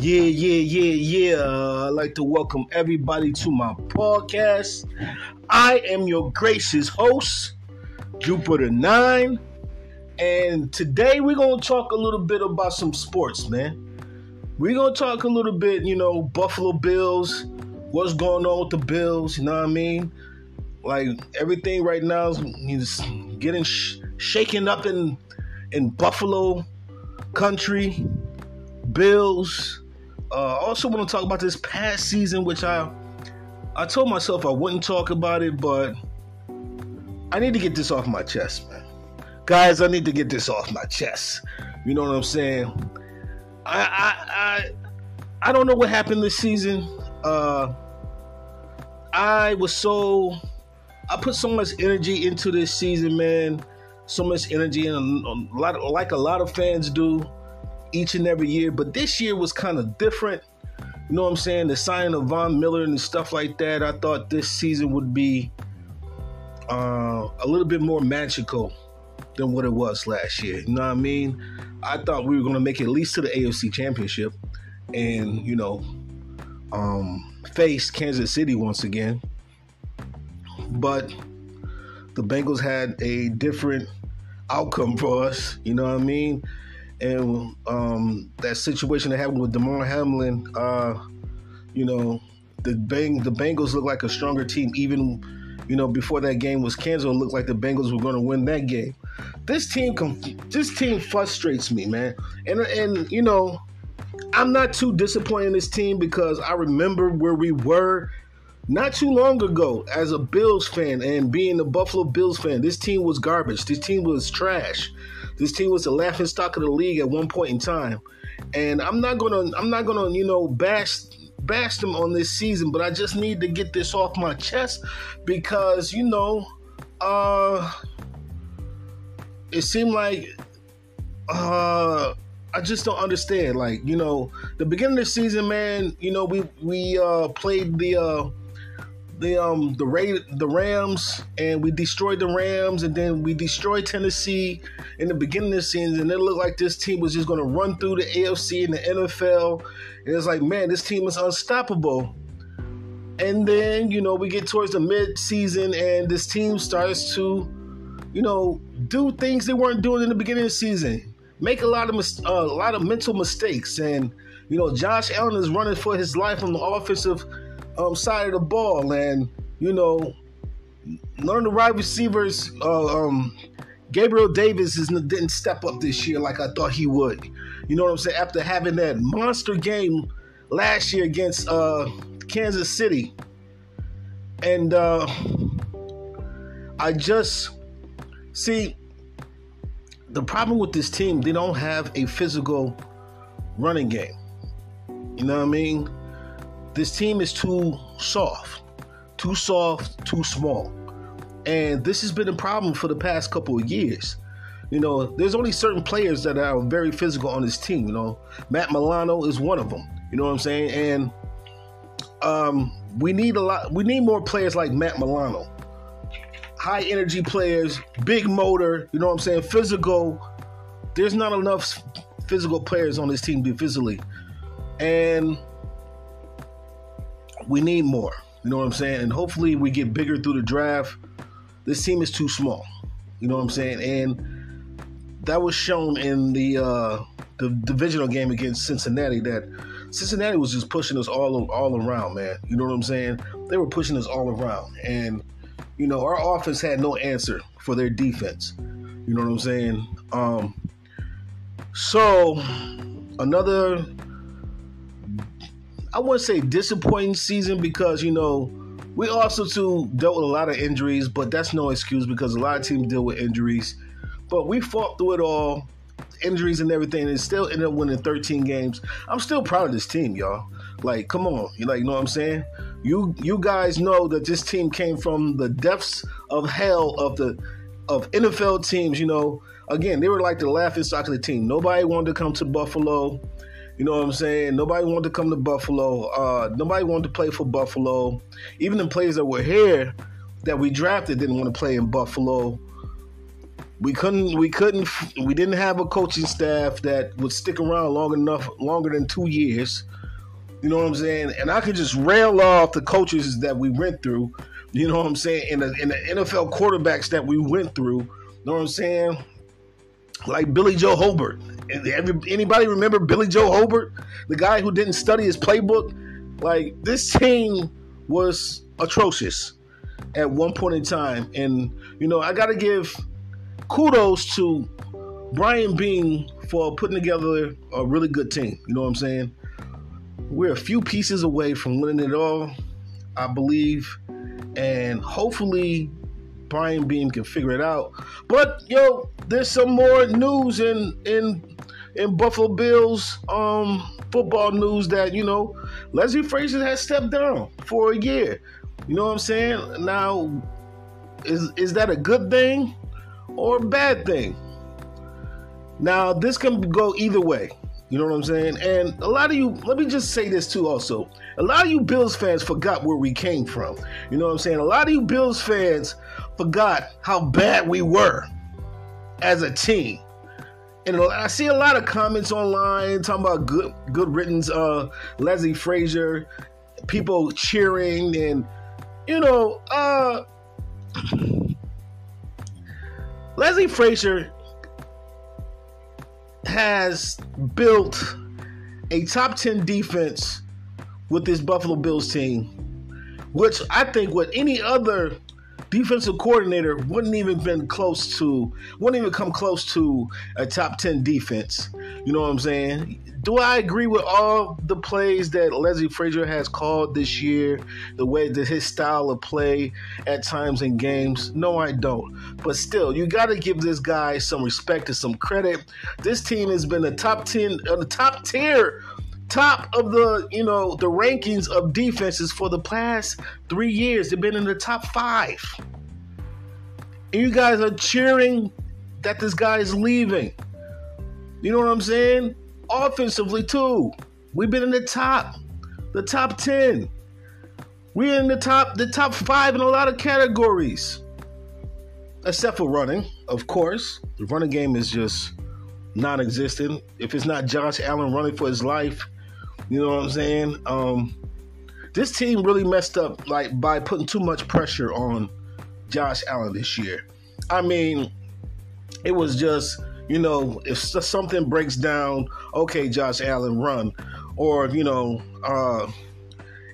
Yeah. I'd like to welcome everybody to my podcast. I am your gracious host, Jupiter9. And today we're going to talk a little bit about some sports, man. We're going to talk a little bit, Buffalo Bills, what's going on with the Bills, you know what I mean? Like, everything right now is getting shaken up in Buffalo country. Bills. I also want to talk about this past season, which I told myself I wouldn't talk about it, but I need to get this off my chest, man. Guys, I need to get this off my chest. You know what I'm saying? I don't know what happened this season. I put so much energy into this season, man. So much energy, and a lot of fans do each and every year. But this year was kind of different. You know what I'm saying? The signing of Von Miller and stuff like that. I thought this season would be a little bit more magical than what it was last year. You know what I mean? I thought we were going to make it at least to the AFC Championship and, face Kansas City once again. But the Bengals had a different outcome for us. You know what I mean? And that situation that happened with Damar Hamlin, the Bengals looked like a stronger team. Even, before that game was canceled, it looked like the Bengals were going to win that game. This team frustrates me, man. And I'm not too disappointed in this team because I remember where we were not too long ago as a Bills fan and being a Buffalo Bills fan. This team was garbage. This team was trash. This team was the laughingstock of the league at one point in time. And I'm not gonna bash them on this season, but I just need to get this off my chest because, it seemed like I just don't understand. Like, the beginning of the season, man, we played the Rams, and we destroyed the Rams, and then we destroyed Tennessee in the beginning of the season, and it looked like this team was just going to run through the AFC and the NFL, and it's like, man, this team is unstoppable. And then, we get towards the mid-season, and this team starts to, do things they weren't doing in the beginning of the season, make a lot of mental mistakes, and, Josh Allen is running for his life on the offensive side of the ball, and none of the wide receivers, Gabriel Davis didn't step up this year like I thought he would. You know what I'm saying? After having that monster game last year against Kansas City, and I just see the problem with this team. They don't have a physical running game. You know what I mean? This team is too soft, too small. And this has been a problem for the past couple of years. There's only certain players that are very physical on this team. Matt Milano is one of them. You know what I'm saying? And we need more players like Matt Milano. High energy players, big motor, you know what I'm saying? Physical. There's not enough physical players on this team defensively. And we need more, you know what I'm saying? And hopefully we get bigger through the draft. This team is too small, you know what I'm saying? And that was shown in the divisional game against Cincinnati, that Cincinnati was just pushing us all around, man. You know what I'm saying? They were pushing us all around. And, our offense had no answer for their defense. You know what I'm saying? So, another, I wouldn't say disappointing season because, we also too dealt with a lot of injuries, but that's no excuse because a lot of teams deal with injuries. But we fought through it all, injuries and everything, and still ended up winning 13 games. I'm still proud of this team, y'all. Like, come on. You know what I'm saying? You guys know that this team came from the depths of hell of NFL teams, Again, they were like the laughingstock of the team. Nobody wanted to come to Buffalo. You know what I'm saying? Nobody wanted to come to Buffalo. Nobody wanted to play for Buffalo. Even the players that were here that we drafted didn't want to play in Buffalo. we didn't have a coaching staff that would stick around longer than 2 years. You know what I'm saying? And I could just rail off the coaches that we went through. You know what I'm saying? And the NFL quarterbacks that we went through. You know what I'm saying? Like Billy Joe Hobart. Anybody remember Billy Joe Hobart? The guy who didn't study his playbook? Like, this team was atrocious at one point in time. And, you know, I got to give kudos to Brian Bean for putting together a really good team. You know what I'm saying? We're a few pieces away from winning it all, I believe. And hopefully Brian Bean can figure it out. But, yo, there's some more news in Buffalo Bills football news that, you know, Leslie Frazier has stepped down for a year. You know what I'm saying? Now, is that a good thing or a bad thing? Now, this can go either way. You know what I'm saying? And a lot of you, let me just say this too also. A lot of you Bills fans forgot where we came from. You know what I'm saying? A lot of you Bills fans forgot how bad we were as a team. And I see a lot of comments online talking about good riddance, Leslie Frazier, people cheering, and, you know, Leslie Frazier has built a top 10 defense with this Buffalo Bills team, which I think with any other defensive coordinator wouldn't even come close to a top 10 defense. You know what I'm saying? Do I agree with all the plays that Leslie Frazier has called this year, the way that his style of play at times in games? No, I don't. But still, you got to give this guy some respect and some credit. This team has been the top of the, you know, the rankings of defenses for the past 3 years. They've been in the top 5. And you guys are cheering that this guy is leaving. You know what I'm saying? Offensively too, we've been in the top 10. We're in the top 5 in a lot of categories, except for running, of course. The running game is just non-existent. If it's not Josh Allen running for his life, you know what I'm saying? This team really messed up, like, by putting too much pressure on Josh Allen this year. I mean, it was just, you know, if something breaks down, okay, Josh Allen, run. Or, you know,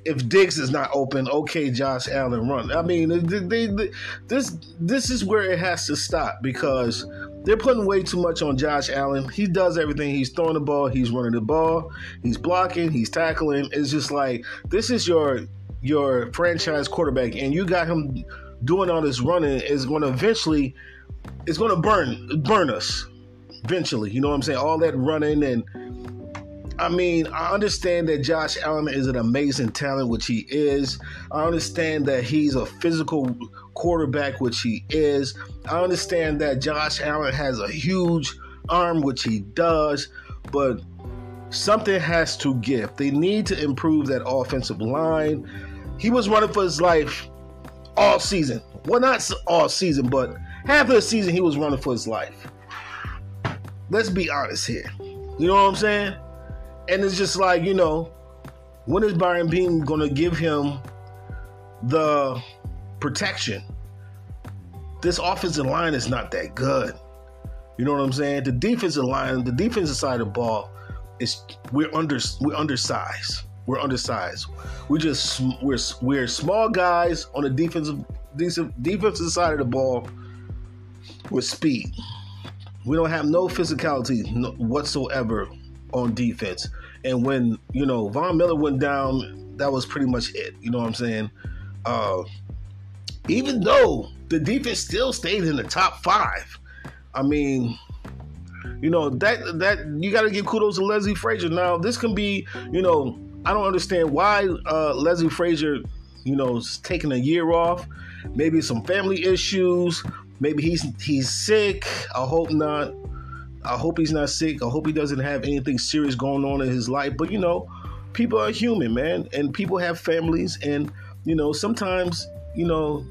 if Diggs is not open, okay, Josh Allen, run. I mean, this is where it has to stop, because they're putting way too much on Josh Allen. He does everything. He's throwing the ball. He's running the ball. He's blocking. He's tackling. It's just like, this is your franchise quarterback, and you got him doing all this running. Is going to eventually, it's going to burn us. Eventually, you know what I'm saying? All that running. And I mean, I understand that Josh Allen is an amazing talent, which he is. I understand that he's a physical quarterback, which he is. I understand that Josh Allen has a huge arm, which he does, but something has to give. They need to improve that offensive line. He was running for his life all season. Well, not all season, but half of the season he was running for his life. Let's be honest here. You know what I'm saying? And it's just like, you know, when is Brian Bean going to give him the protection? This offensive line is not that good. You know what I'm saying? The defensive line, the defensive side of the ball, we're undersized. We're undersized. We're small guys on the defensive side of the ball with speed. We don't have no physicality whatsoever on defense. And when, you know, Von Miller went down, that was pretty much it. You know what I'm saying? Even though the defense still stayed in the top 5. I mean, you know, that you got to give kudos to Leslie Frazier. Now, this can be, you know, I don't understand why Leslie Frazier, you know, is taking a year off. Maybe some family issues. Maybe he's sick. I hope not. I hope he's not sick. I hope he doesn't have anything serious going on in his life. But, you know, people are human, man. And people have families. And, you know, sometimes, you know,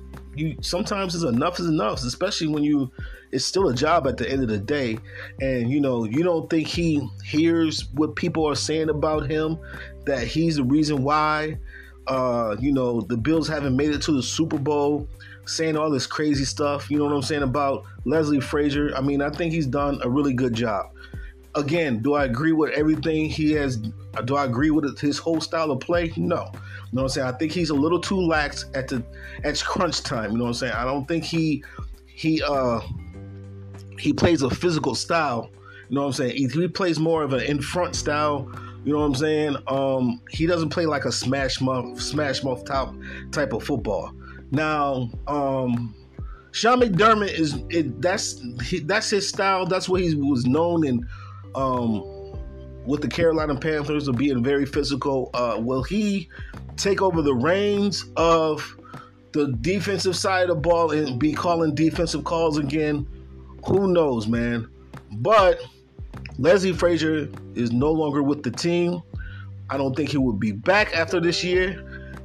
sometimes enough is enough, especially when it's still a job at the end of the day, and you don't think he hears what people are saying about him, that he's the reason why the Bills haven't made it to the Super Bowl, saying all this crazy stuff, you know what I'm saying, about Leslie Frazier. I mean, I think he's done a really good job. Again, do I agree with everything he has? Do I agree with his whole style of play? No. You know what I'm saying? I think he's a little too lax at crunch time. You know what I'm saying? I don't think he plays a physical style. You know what I'm saying? He plays more of an in front style. You know what I'm saying? He doesn't play like a smash mouth type of football. Now, Sean McDermott that's his style. That's what he was known in. With the Carolina Panthers of being very physical. Will he take over the reins of the defensive side of the ball and be calling defensive calls again? Who knows, man? But Leslie Frazier is no longer with the team. I don't think he will be back after this year.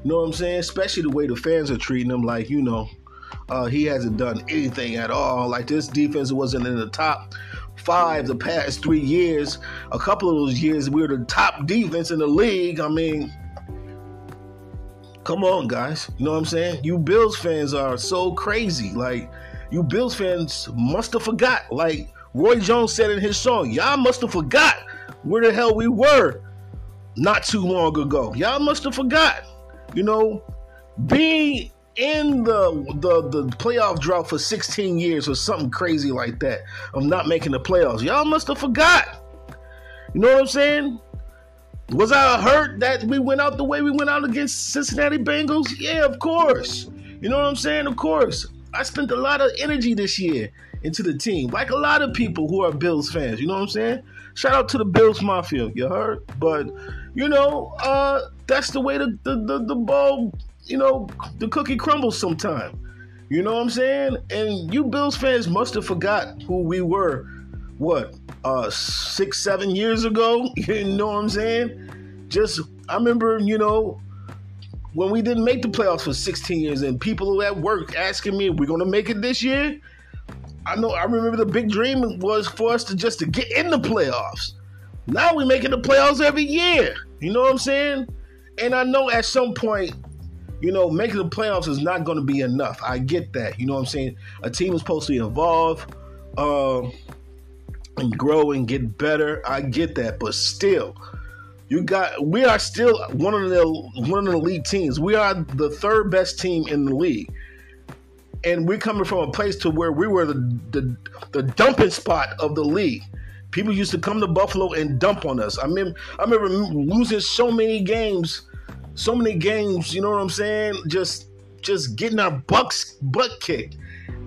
You know what I'm saying? Especially the way the fans are treating him. Like, he hasn't done anything at all. Like, this defense wasn't in the top 5 the past 3 years. A couple of those years, we were the top defense in the league. I mean, come on, guys. You know what I'm saying? You Bills fans are so crazy. Like, you Bills fans must have forgot. Like Roy Jones said in his song, y'all must have forgot where the hell we were not too long ago. Y'all must have forgot. Being in the playoff drought for 16 years or something crazy like that, of not making the playoffs. Y'all must have forgot. You know what I'm saying? Was I hurt that we went out the way we went out against Cincinnati Bengals? Yeah, of course. You know what I'm saying? Of course. I spent a lot of energy this year into the team, like a lot of people who are Bills fans. You know what I'm saying? Shout out to the Bills Mafia. You heard? But, that's the way the ball, the cookie crumbles sometime. You know what I'm saying? And you Bills fans must have forgot who we were, 6-7 years ago? You know what I'm saying? I remember, when we didn't make the playoffs for 16 years and people at work asking me, we're going to make it this year? I remember the big dream was for us to get in the playoffs. Now we're making the playoffs every year. You know what I'm saying? And I know at some point, making the playoffs is not going to be enough. I get that. You know what I'm saying? A team is supposed to evolve and grow and get better. I get that. But still, we are still one of the elite teams. We are the third best team in the league. And we're coming from a place to where we were the dumping spot of the league. People used to come to Buffalo and dump on us. I remember losing so many games, you know what I'm saying? Just getting our butt kicked.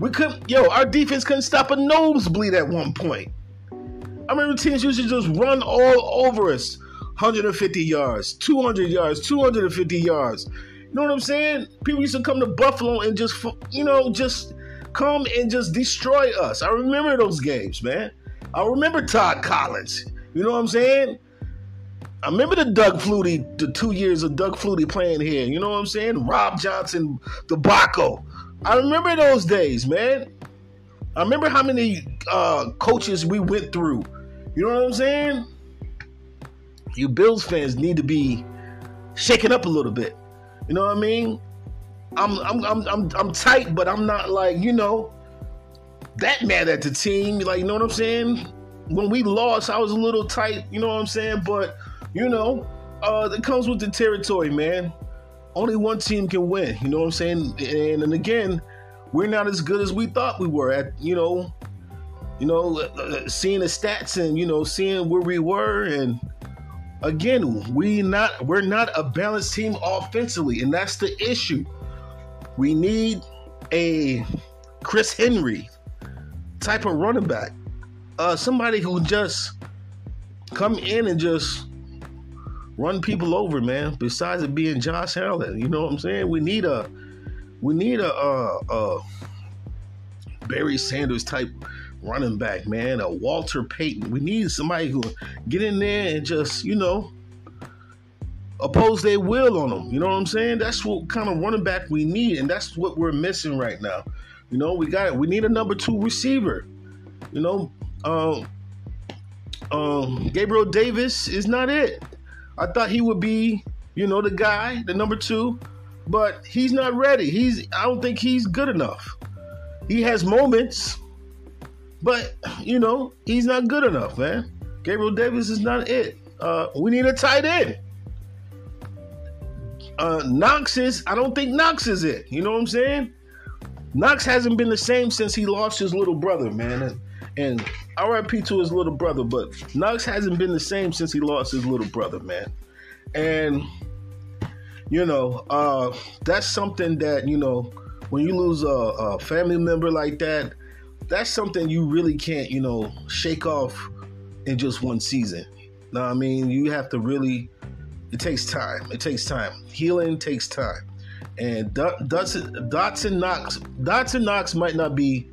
Our defense couldn't stop a nosebleed at one point. I remember teams used to just run all over us. 150 yards, 200 yards, 250 yards. You know what I'm saying? People used to come to Buffalo and just come and just destroy us. I remember those games, man. I remember Todd Collins. You know what I'm saying? I remember the 2 years of Doug Flutie playing here. You know what I'm saying? Rob Johnson, debacle. I remember those days, man. I remember how many coaches we went through. You know what I'm saying? You Bills fans need to be shaken up a little bit. You know what I mean? I'm tight, but I'm not like, that mad at the team. Like, you know what I'm saying? When we lost, I was a little tight, you know what I'm saying? But, it comes with the territory, man. Only one team can win, you know what I'm saying? And again, we're not as good as we thought we were at, seeing the stats and, seeing where we were. And again, we're not a balanced team offensively, and that's the issue. We need a Chris Henry type of running back, somebody who just come in and just run people over, man. Besides it being Josh Allen, you know what I'm saying? We need a Barry Sanders type running back, man. A Walter Payton. We need somebody who get in there and just, oppose their will on them. You know what I'm saying? That's what kind of running back we need, and that's what we're missing right now. You know, we need a number 2 receiver. You know, Gabriel Davis is not it. I thought he would be, you know, the guy, the number 2, but he's not ready. I don't think he's good enough. He has moments, but, you know, he's not good enough, man. Gabriel Davis is not it. We need a tight end. I don't think Knox is it. You know what I'm saying? Knox hasn't been the same since he lost his little brother, man. And RIP to his little brother, but Knox hasn't been the same since he lost his little brother, man. And, you know, that's something that, you know, when you lose a family member like that, that's something you really can't, you know, shake off in just one season. Now, I mean, you have to really, it takes time. It takes time. Healing takes time. And Dotson Knox might not be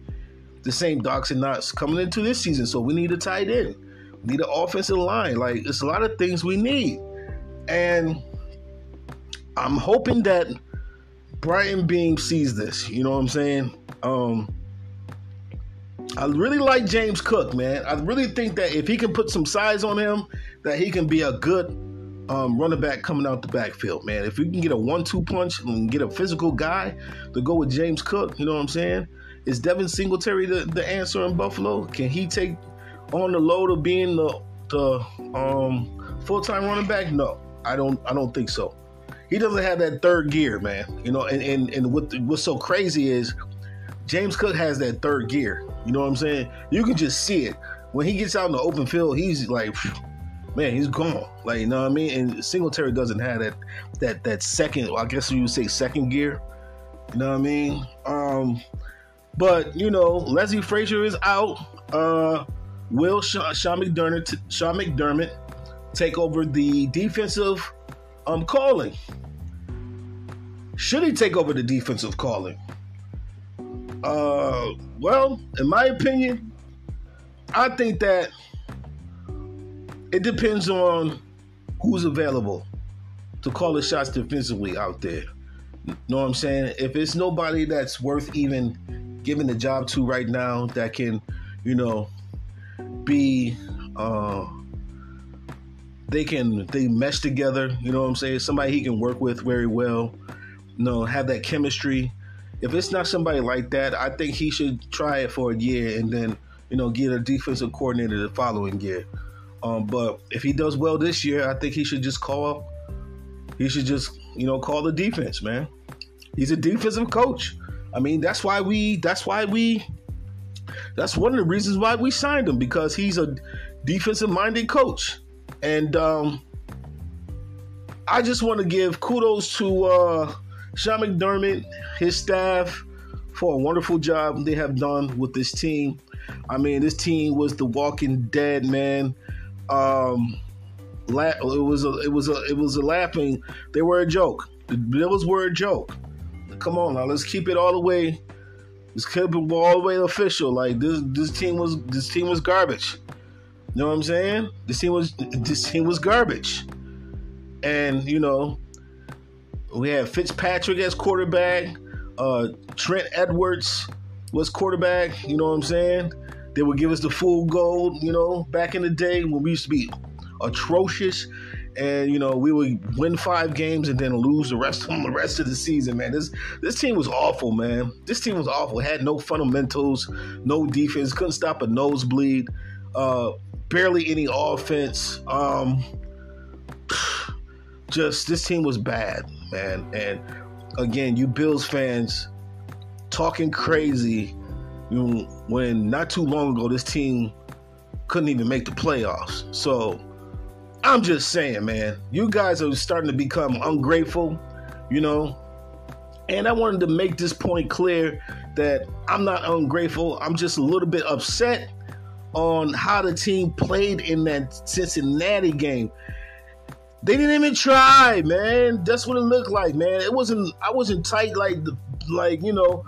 the same Dotson Knox coming into this season. So we need a tight end. We need an offensive line. Like, it's a lot of things we need. And I'm hoping that Brian Beam sees this. You know what I'm saying? I really like James Cook, man. I really think that if he can put some size on him, that he can be a good running back coming out the backfield, man. If we can get a 1-2 punch and get a physical guy to go with James Cook, you know what I'm saying? Is Devin Singletary the answer in Buffalo? Can he take on the load of being the full-time running back? No, I don't think so. He doesn't have that third gear, man. You know, and what's so crazy is James Cook has that third gear. You know what I'm saying? You can just see it. When he gets out in the open field, he's like, man, he's gone. Like, you know what I mean? And Singletary doesn't have that second, I guess you would say second gear. You know what I mean? But, you know, Leslie Frazier is out. Will Sean McDermott take over the defensive calling? Should he take over the defensive calling? Well, in my opinion, I think that it depends on who's available to call the shots defensively out there. You know what I'm saying? If it's nobody that's worth even giving the job to right now that can, you know, be they mesh together, you know what I'm saying? Somebody he can work with very well, you know, have that chemistry. If it's not somebody like that, I think he should try it for a year and then, you know, get a defensive coordinator the following year. But if he does well this year, I think he should just call the defense, man. He's a defensive coach. I mean, that's one of the reasons why we signed him, because he's a defensive-minded coach. And I just want to give kudos to Sean McDermott, his staff, for a wonderful job they have done with this team. I mean, this team was the walking dead, man. It was a laughing. They were a joke. The Bills were a joke. Come on now, let's keep it all the way. Let's keep it all the way official. Like this team was garbage. You know what I'm saying? This team was garbage. And you know, we had Fitzpatrick as quarterback. Trent Edwards was quarterback. You know what I'm saying? They would give us the full gold, you know, back in the day when we used to be atrocious, and you know we would win 5 games and then lose the rest of the season. Man, this team was awful, man. This team was awful. Had no fundamentals, no defense, couldn't stop a nosebleed, barely any offense. Just this team was bad, man. And again, you Bills fans talking crazy. When not too long ago, this team couldn't even make the playoffs. So I'm just saying, man, you guys are starting to become ungrateful, you know. And I wanted to make this point clear that I'm not ungrateful. I'm just a little bit upset on how the team played in that Cincinnati game. They didn't even try, man. That's what it looked like, man. I wasn't tight like you know.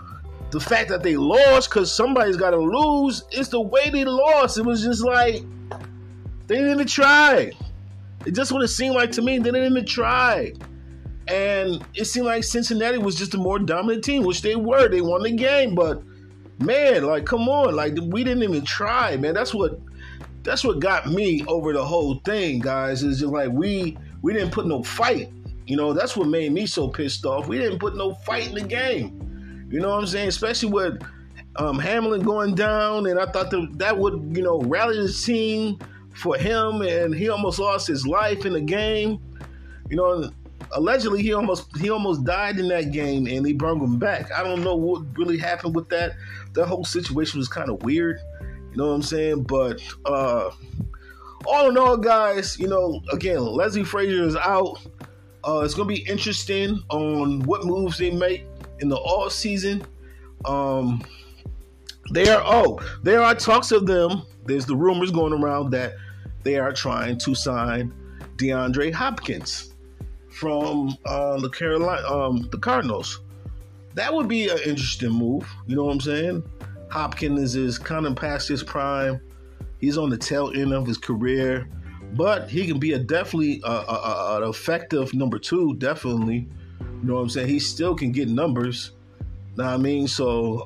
The fact that they lost, because somebody's got to lose, it's the way they lost. It was just like, they didn't even try. It just what it seemed like to me. They didn't even try. And it seemed like Cincinnati was just a more dominant team, which they were. They won the game, but man, like, come on, like, we didn't even try, man. That's what got me over the whole thing, guys. Is just like we didn't put no fight. You know, that's what made me so pissed off. We didn't put no fight in the game. You know what I'm saying? Especially with Hamlin going down, and I thought that would, you know, rally the team for him, and he almost lost his life in the game. You know, allegedly he almost died in that game, and they brought him back. I don't know what really happened with that. That whole situation was kind of weird. You know what I'm saying? But all in all, guys, you know, again, Leslie Frazier is out. It's going to be interesting on what moves they make in the off season. There are talks of them. There's the rumors going around that they are trying to sign DeAndre Hopkins from the Cardinals. That would be an interesting move. You know what I'm saying? Hopkins is kind of past his prime. He's on the tail end of his career. But he can be definitely an effective number two, definitely. You know what I'm saying? He still can get numbers. Know what I mean? So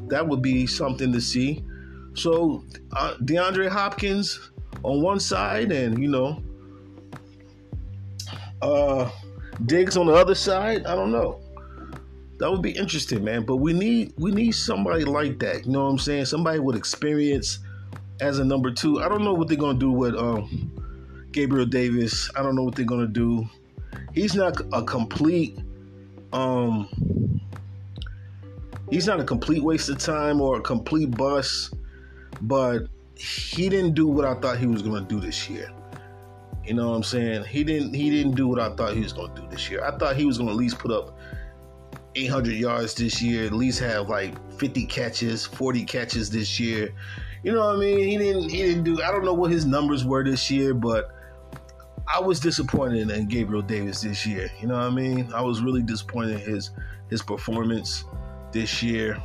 that would be something to see. So DeAndre Hopkins on one side, and, you know, Diggs on the other side. I don't know. That would be interesting, man. But we need somebody like that. You know what I'm saying? Somebody with experience as a number two. I don't know what they're gonna do with Gabriel Davis. I don't know what they're gonna do. He's not a complete waste of time or a complete bust, but he didn't do what I thought he was gonna do this year. You know what I'm saying? He didn't do what I thought he was gonna do this year. I thought he was gonna at least put up 800 yards this year, at least have like 50 catches, 40 catches this year. You know what I mean? He didn't do. I don't know what his numbers were this year, but I was disappointed in Gabriel Davis this year. You know what I mean? I was really disappointed in his performance this year.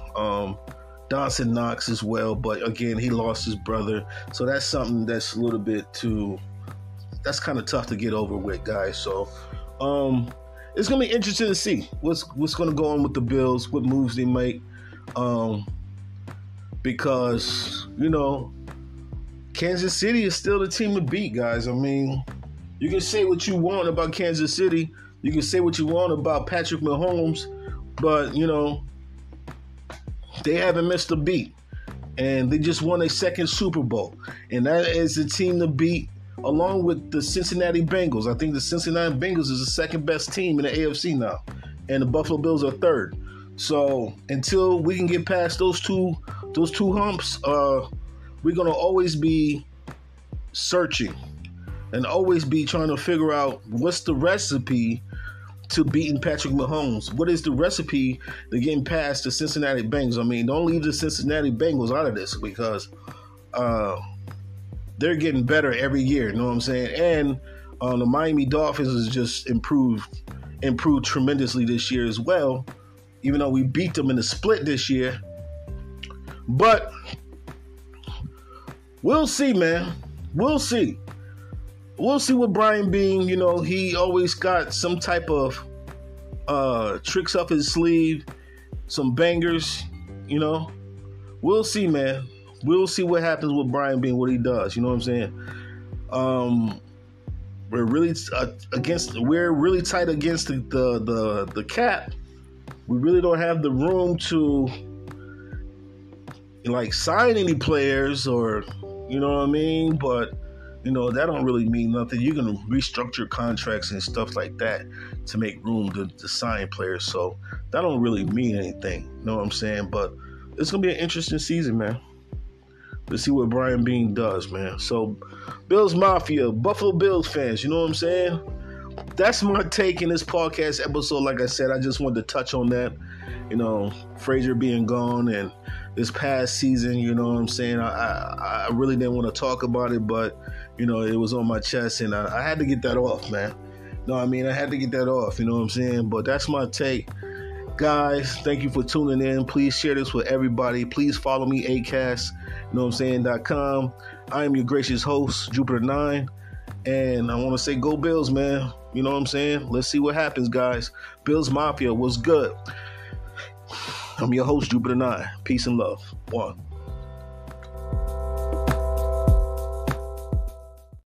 Dawson Knox as well, but again, he lost his brother, so that's something that's a little bit that's kind of tough to get over with, guys. So it's gonna be interesting to see what's gonna go on with the Bills, what moves they make, because, you know, Kansas City is still the team to beat, guys. I mean, you can say what you want about Kansas City, you can say what you want about Patrick Mahomes, but, you know, they haven't missed a beat, and they just won a second Super Bowl, and that is the team to beat, along with the Cincinnati Bengals. I think the Cincinnati Bengals is the second best team in the AFC now, and the Buffalo Bills are third. So until we can get past those two humps, we're gonna always be searching and always be trying to figure out what's the recipe to beating Patrick Mahomes. What is the recipe to getting past the Cincinnati Bengals? I mean, don't leave the Cincinnati Bengals out of this, because they're getting better every year. You know what I'm saying? And the Miami Dolphins has just improved tremendously this year as well, even though we beat them in the split this year. But we'll see, man. We'll see. We'll see with Brian Beane. You know, he always got some type of tricks up his sleeve, some bangers, you know. We'll see, man. We'll see what happens with Brian Beane, what he does. You know what I'm saying? We're really tight against the cap. We really don't have the room to, like, sign any players, or, you know what I mean? But, you know, that don't really mean nothing. You can restructure contracts and stuff like that to make room to sign players. So that don't really mean anything. You know what I'm saying? But it's going to be an interesting season, man. Let's see what Brian Beane does, man. So, Bills Mafia, Buffalo Bills fans, you know what I'm saying? That's my take in this podcast episode. Like I said, I just wanted to touch on that. You know, Frazier being gone, and this past season, you know what I'm saying? I really didn't want to talk about it, but, you know, it was on my chest, and I had to get that off, man. You know what I mean? I had to get that off, you know what I'm saying? But that's my take. Guys, thank you for tuning in. Please share this with everybody. Please follow me, Acast, you know what I'm saying, .com. I am your gracious host, Jupiter 9. And I want to say go Bills, man. You know what I'm saying? Let's see what happens, guys. Bills Mafia was good. I'm your host, Jupiter 9. Peace and love. One.